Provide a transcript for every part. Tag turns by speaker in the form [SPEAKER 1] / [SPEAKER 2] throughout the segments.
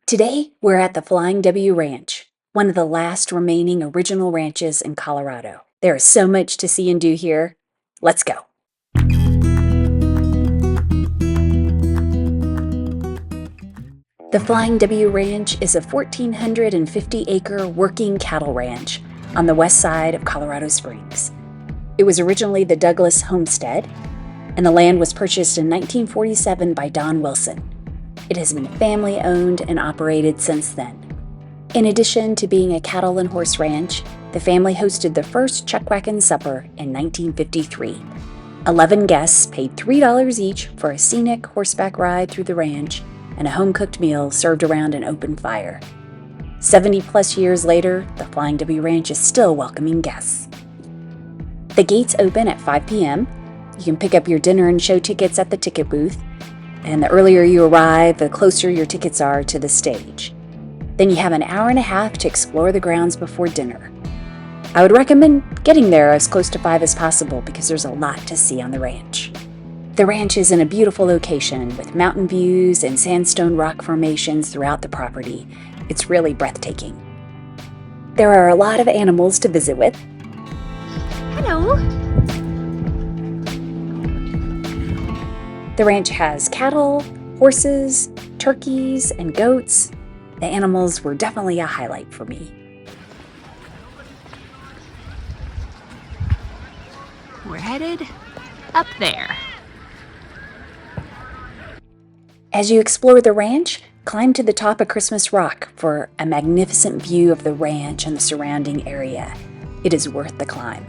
[SPEAKER 1] Today, we're at the Flying W Ranch, one of the last remaining original ranches in Colorado. There is so much to see and do here. Let's go. The Flying W Ranch is a 1,450-acre working cattle ranch on the west side of Colorado Springs. It was originally the Douglas homestead, and the land was purchased in 1947 by Don Wilson. It has been family-owned and operated since then. In addition to being a cattle and horse ranch, the family hosted the first Chuckwagon supper in 1953. 11 guests paid $3 each for a scenic horseback ride through the ranch and a home-cooked meal served around an open fire. 70-plus years later, the Flying W Ranch is still welcoming guests. The gates open at 5 p.m. You can pick up your dinner and show tickets at the ticket booth, and the earlier you arrive, the closer your tickets are to the stage. Then you have an hour and a half to explore the grounds before dinner. I would recommend getting there as close to 5 as possible because there's a lot to see on the ranch. The ranch is in a beautiful location with mountain views and sandstone rock formations throughout the property. It's really breathtaking. There are a lot of animals to visit with.
[SPEAKER 2] Hello.
[SPEAKER 1] The ranch has cattle, horses, turkeys, and goats. The animals were definitely a highlight for me.
[SPEAKER 2] We're headed up there.
[SPEAKER 1] As you explore the ranch, climb to the top of Christmas Rock for a magnificent view of the ranch and the surrounding area. It is worth the climb.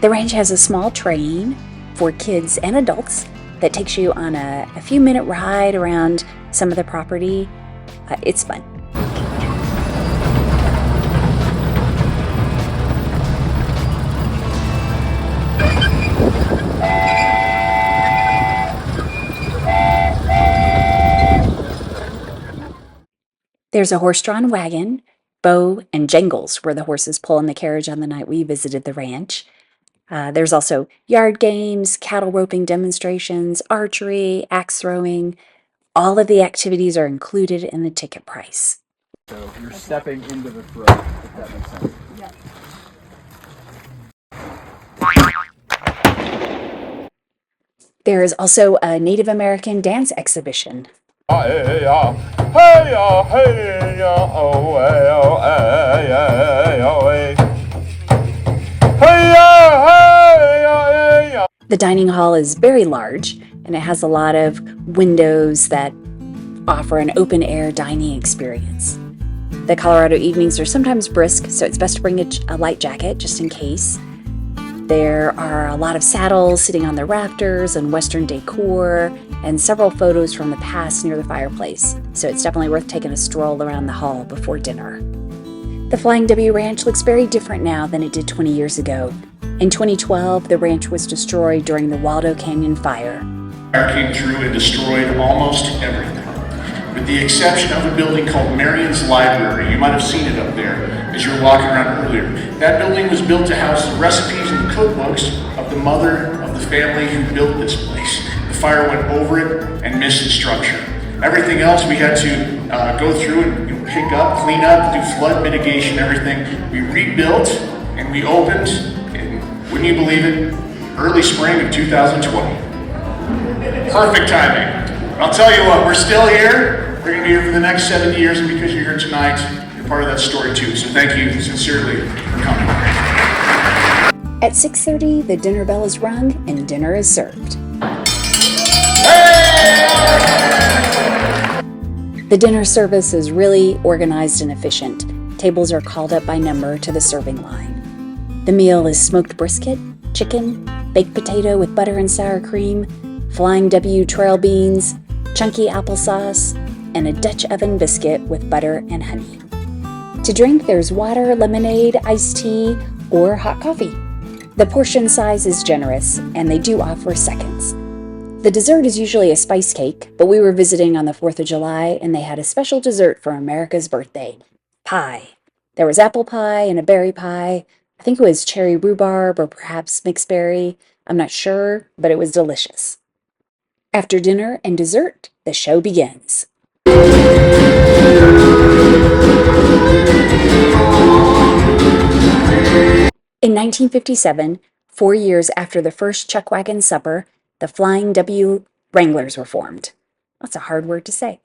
[SPEAKER 1] The ranch has a small train for kids and adults that takes you on a few-minute ride around some of the property. It's fun. There's a horse-drawn wagon, Bo and Jangles were the horses pulling the carriage on the night we visited the ranch. There's also yard games, cattle roping demonstrations, archery, axe throwing. All of the activities are included in the ticket price.
[SPEAKER 3] So you're stepping into the throat, if that makes sense.
[SPEAKER 2] Yeah.
[SPEAKER 1] There is also a Native American dance exhibition. The dining hall is very large, and it has a lot of windows that offer an open-air dining experience. The Colorado evenings are sometimes brisk, so it's best to bring a light jacket just in case. There are a lot of saddles sitting on the rafters and Western decor, and several photos from the past near the fireplace, so it's definitely worth taking a stroll around the hall before dinner. The Flying W Ranch looks very different now than it did 20 years ago. In 2012, the ranch was destroyed during the Waldo Canyon fire.
[SPEAKER 4] Fire came through and destroyed almost everything, with the exception of a building called Marion's Library. You might have seen it up there as you were walking around earlier. That building was built to house the recipes and cookbooks of the mother of the family who built this place. The fire went over it and missed the structure. Everything else we had to go through and pick up, clean up, do flood mitigation, everything. We rebuilt and we opened, and wouldn't you believe it, early spring of 2020. Perfect timing. I'll tell you what, we're still here. We're going to be here for the next 70 years, and because you're here tonight, you're part of that story too. So thank you sincerely for coming.
[SPEAKER 1] At 6:30, the dinner bell is rung and dinner is served. The dinner service is really organized and efficient. Tables are called up by number to the serving line. The meal is smoked brisket, chicken, baked potato with butter and sour cream, Flying W trail beans, chunky applesauce, and a Dutch oven biscuit with butter and honey. To drink, there's water, lemonade, iced tea, or hot coffee. The portion size is generous, and they do offer seconds. The dessert is usually a spice cake, but we were visiting on the 4th of July and they had a special dessert for America's birthday, pie. There was apple pie and a berry pie. I think it was cherry rhubarb or perhaps mixed berry. I'm not sure, but it was delicious. After dinner and dessert, the show begins. In 1957, 4 years after the first Chuckwagon supper, the Flying W Wranglers were formed. That's a hard word to say.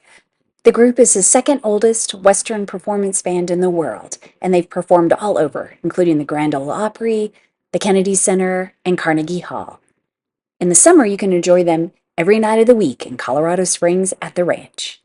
[SPEAKER 1] The group is the second oldest Western performance band in the world, and they've performed all over, including the Grand Ole Opry, the Kennedy Center, and Carnegie Hall. In the summer, you can enjoy them every night of the week in Colorado Springs at the ranch.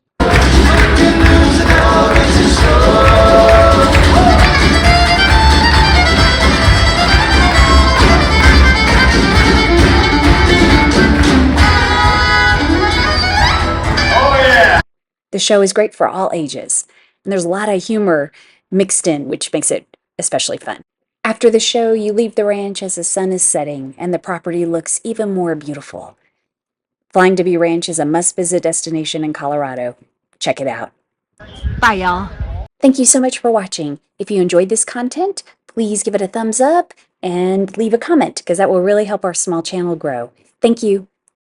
[SPEAKER 1] The show is great for all ages, and there's a lot of humor mixed in, which makes it especially fun. After the show, you leave the ranch as the sun is setting, and the property looks even more beautiful. Flying W Ranch is a must-visit destination in Colorado. Check it out.
[SPEAKER 2] Bye, y'all.
[SPEAKER 1] Thank you so much for watching. If you enjoyed this content, please give it a thumbs up and leave a comment, because that will really help our small channel grow. Thank you.